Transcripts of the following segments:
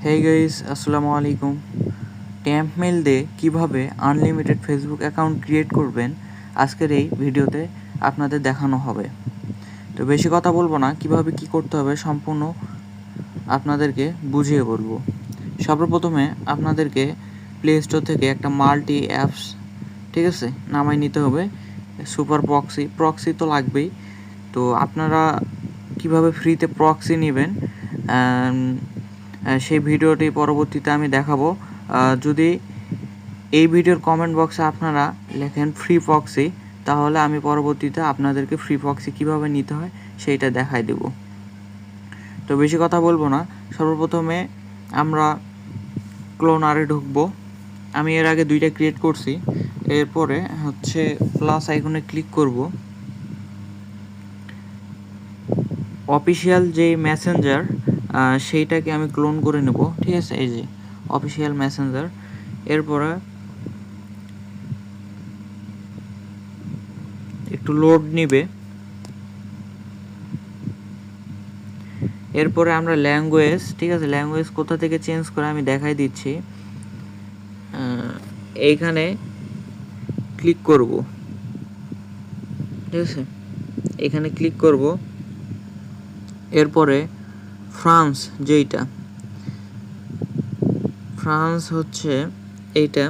Hey guys, আসসালামু আলাইকুম। Temp mail দিয়ে কীভাবে আনলিমিটেড ফেসবুক অ্যাকাউন্ট ক্রিয়েট করবেন আজকের এই ভিডিওতে আপনাদের দেখানো হবে। তো বেশি কথা বলবো না, কিভাবে কি করতে হবে সম্পূর্ণ আপনাদেরকে বুঝিয়ে বলবো। সর্বপ্রথমে আপনাদেরকে প্লে স্টোর থেকে একটা মাল্টি অ্যাপস, ঠিক আছে, নামাই নিতে হবে। সুপার প্রক্সি তো লাগবেই। তো আপনারা কিভাবে ফ্রিতে প্রক্সি নেবেন সেই ভিডিওটি পরবর্তীতে আমি দেখাবো। যদি এই ভিডিওর কমেন্ট বক্সে আপনারা লেখেন ফ্রি প্রক্সি, তাহলে আমি পরবর্তীতে আপনাদেরকে ফ্রি প্রক্সি কীভাবে নিতে হয় সেইটা দেখাই দেব। তো বেশি কথা বলবো না, সর্বপ্রথমে আমরা ক্লোনারে ঢুকবো। আমি এর আগে 2টা ক্রিয়েট করছি। এরপরে হচ্ছে প্লাস আইকনে ক্লিক করব। অফিসিয়াল যে মেসেঞ্জার সেইটাকে আমি ক্লোন করে নেব, ঠিক আছে। এই যে অফিসিয়াল মেসেঞ্জার। এরপরে একটু লোড নিবে। এরপরে আমরা ল্যাঙ্গুয়েজ, ঠিক আছে, ল্যাঙ্গুয়েজ কোথা থেকে চেঞ্জ করে আমি দেখাই দিচ্ছি। এইখানে ক্লিক করব, ঠিক আছে, এখানে ক্লিক করব। এরপরে ফ্রান্স, যেইটা ফ্রান্স হচ্ছে এইটা,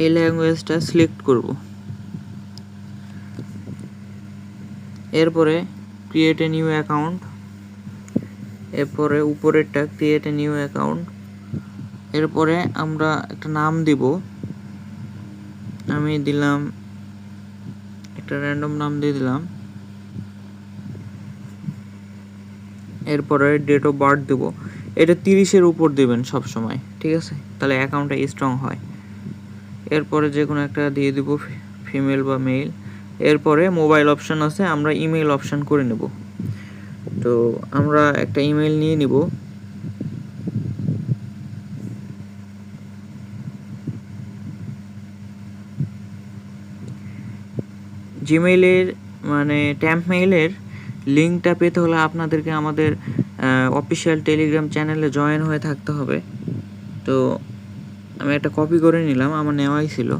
এই ল্যাঙ্গুয়েজটা সিলেক্ট করব। এরপরে ক্রিয়েট এ নিউ অ্যাকাউন্ট। এরপরে উপরেরটা ক্রিয়েট এ নিউ অ্যাকাউন্ট। এরপরে আমরা একটা নাম দিব। আমি দিলাম একটা র্যান্ডম নাম দিয়ে দিলাম। এরপরে ডেট অফ বার্থ দেব। এটা 30-এর উপর দেবেন সব সময়, ঠিক আছে, তাহলে অ্যাকাউন্টটা স্ট্রং হয়। এরপরে যে কোনো একটা দিয়ে দিব, ফিমেল বা মেল। এরপরে মোবাইল অপশান আছে, আমরা ইমেল অপশান করে নেব। তো আমরা একটা ইমেল নিয়ে নিব। জিমেইলের মানে ট্যাম্প মেইলের লিঙ্কটা পেতে হলে আপনাদেরকে আমাদের অফিসিয়াল টেলিগ্রাম চ্যানেলে জয়েন হয়ে থাকতে হবে। তো আমি একটা কপি করে নিলাম, আমার নেওয়াই ছিল।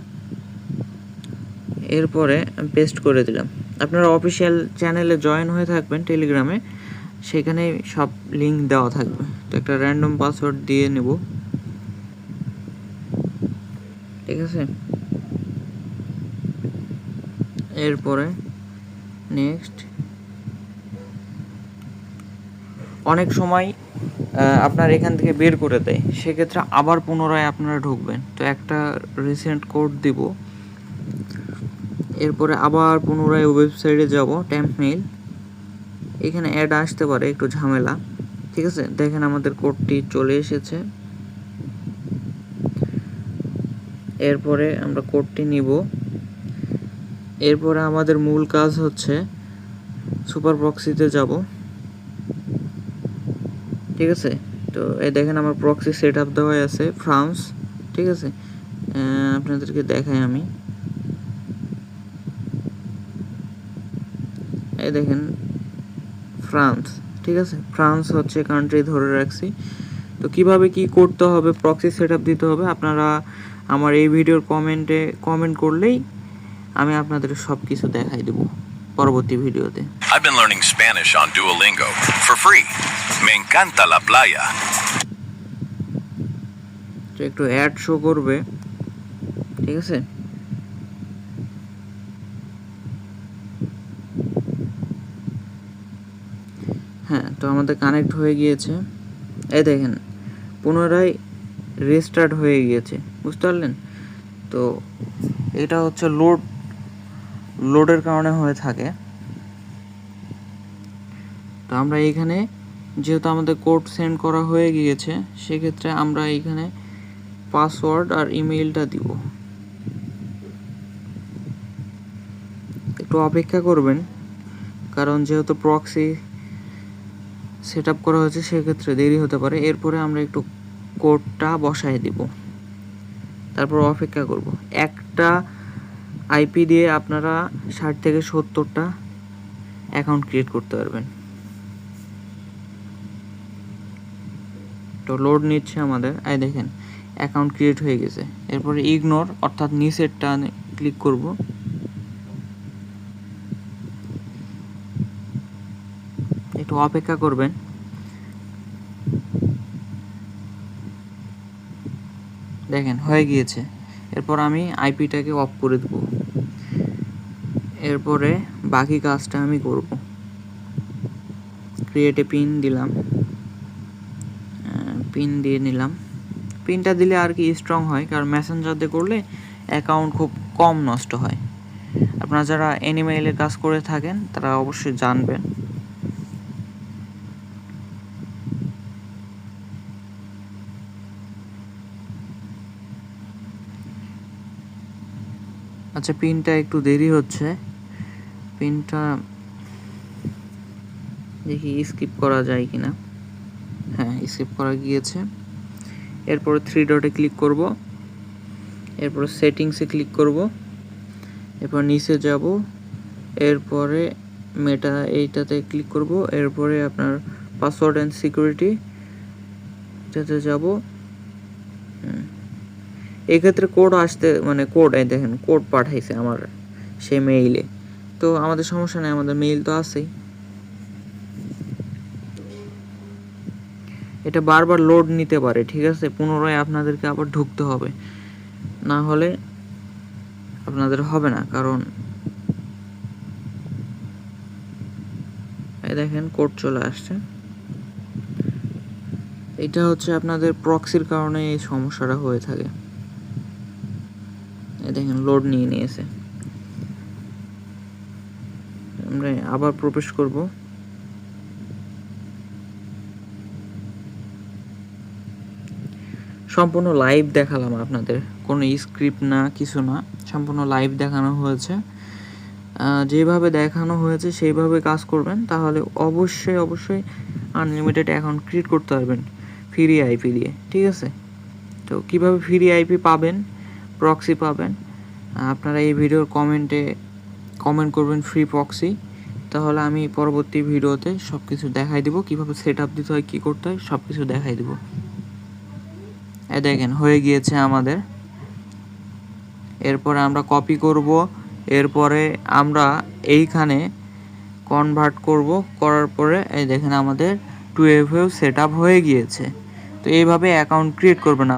এরপরে পেস্ট করে দিলাম। আপনারা অফিসিয়াল চ্যানেলে জয়েন হয়ে থাকবেন টেলিগ্রামে, সেখানে সব লিঙ্ক দেওয়া থাকবে। তো একটা র্যান্ডম পাসওয়ার্ড দিয়ে নেব, ঠিক আছে। এরপরে নেক্সট। অনেক সময় আপনার এখান থেকে বের করে দেয়, সেক্ষেত্রে আবার পুনরায় আপনারা ঢুকবেন। তো একটা রিসেন্ট কোড দিব। এরপরে আবার পুনরায় ওয়েবসাইটে যাব, ট্যাম্প মেইল। এখানে অ্যাড আসতে পারে, একটু ঝামেলা, ঠিক আছে। দেখেন আমাদের কোডটি চলে এসেছে। এরপরে আমরা কোডটি নিব। এরপরে আমাদের মূল কাজ হচ্ছে সুপার প্রক্সিতে যাব, ঠিক আছে। তো এই দেখেন আমার প্রক্সি সেট আপ দেওয়া আছে ফ্রান্স, ঠিক আছে। আপনাদেরকে দেখাই আমি, এই দেখেন ফ্রান্স, ঠিক আছে। ফ্রান্স হচ্ছে কান্ট্রি ধরে রাখছি। তো কিভাবে কি করতে হবে, প্রক্সি সেট আপ দিতে হবে, আপনারা আমার এই ভিডিওর কমেন্টে কমেন্ট করলেই আমি আপনাদের সব কিছু দেখাই দেব পরবর্তী ভিডিওতে। I've been learning Spanish on Duolingo for free. Me encanta la playa. তো একটু অ্যাড শো করবে, ঠিক আছে। হ্যাঁ, তো আমাদের কানেক্ট হয়ে গিয়েছে। এই দেখেন পুনরায় রিস্টার্ট হয়ে গিয়েছে, বুঝতে পারলেন। তো এটা হচ্ছে লোডের কারণে হয়ে থাকে। তো আমরা এইখানে যেহেতু আমাদের কোড সেন্ড করা হয়ে গিয়েছে, সেক্ষেত্রে আমরা এইখানে পাসওয়ার্ড আর ইমেইলটা দিব। একটু অপেক্ষা করবেন, কারণ যেহেতু প্রক্সি সেট আপ করা হয়েছে, সেক্ষেত্রে দেরি হতে পারে। এরপরে আমরা একটু কোডটা বসায় দিব, তারপর অপেক্ষা করব। একটা আইপি দিয়ে আপনারা 60 থেকে 70টা অ্যাকাউন্ট ক্রিয়েট করতে পারবেন। তো লোড নিচ্ছে আমাদের, এই দেখেন অ্যাকাউন্ট ক্রিয়েট হয়ে গেছে। এরপরে ইগনোর অর্থাৎ নিচেরটা ক্লিক করব। একটু অপেক্ষা করবেন। দেখেন হয়ে গিয়েছে। এরপর আমি আইপিটাকে অফ করে দেব। এরপরে বাকি কাজটা আমি করব। ক্রিয়েট এ পিন দিলাম, পিন দিয়ে নিলাম। পিনটা দিলে আর কি স্ট্রং হয়, কারণ মেসেঞ্জার দিয়ে করলে অ্যাকাউন্ট খুব কম নষ্ট হয়। আপনারা যারা অ্যানিমেইলের কাজ করে থাকেন তারা অবশ্যই জানবেন। আচ্ছা, পিনটা একটু দেরি হচ্ছে। পিনটা দেখি স্কিপ করা যায় কিনা। হ্যাঁ, স্কিপ করা গিয়েছে। এরপরে 3 ডটে ক্লিক করব। এরপরে সেটিংসে ক্লিক করব। এরপর নিচে যাব। এরপরে মেটা এইটাতে ক্লিক করব। এরপরে আপনার পাসওয়ার্ড অ্যান্ড সিকিউরিটি এটাতে যাব। এক্ষেত্রে কোড আসতে মানে কোড এই দেখেন কোড পাঠাইছে আমার সেই মেইলে। তো আমাদের সমস্যা নেই, আমাদের মেইল তো আছেই। এটা বারবার লোড নিতে পারে, ঠিক আছে? পুনরায় আপনাদেরকে আবার ঢুকতে হবে, না হলে আপনাদের হবে না। কারণ এই দেখেন কোড চলে আসছে। এটা হচ্ছে আপনাদের প্রক্সির কারণে এই সমস্যাটা হয়ে থাকে। এই দেখেন লোড নিয়ে নিয়েছে। আমরা আবার প্রবেশ করব। সম্পূর্ণ লাইভ দেখালাম আপনাদের, কোনো স্ক্রিপ্ট না, কিছু না, সম্পূর্ণ লাইভ দেখানো হয়েছে। যেভাবে দেখানো হয়েছে সেইভাবে কাজ করবেন, তাহলে অবশ্যই আনলিমিটেড অ্যাকাউন্ট ক্রিয়েট করতে পারবেন ফ্রি আইপি দিয়ে, ঠিক আছে? তো কীভাবে ফ্রি আইপি পাবেন, প্রক্সি পাবেন, আপনারা এই ভিডিওর কমেন্ট করবেন ফ্রি প্রক্সি, তাহলে আমি পরবর্তী ভিডিওতে সব কিছু দেখাই দেবো, কীভাবে সেট আপ দিতে হয়, কী করতে হয়, সব কিছু দেখাই দেবো। দেখেন হয়ে গিয়েছে আমাদের। এরপরে আমরা কপি করব। এরপরে আমরা এইখানে কনভার্ট করব, করার পরে এই দেখেন আমাদের 2FA সেট আপ হয়ে গিয়েছে। তো এইভাবে অ্যাকাউন্ট ক্রিয়েট করবেন।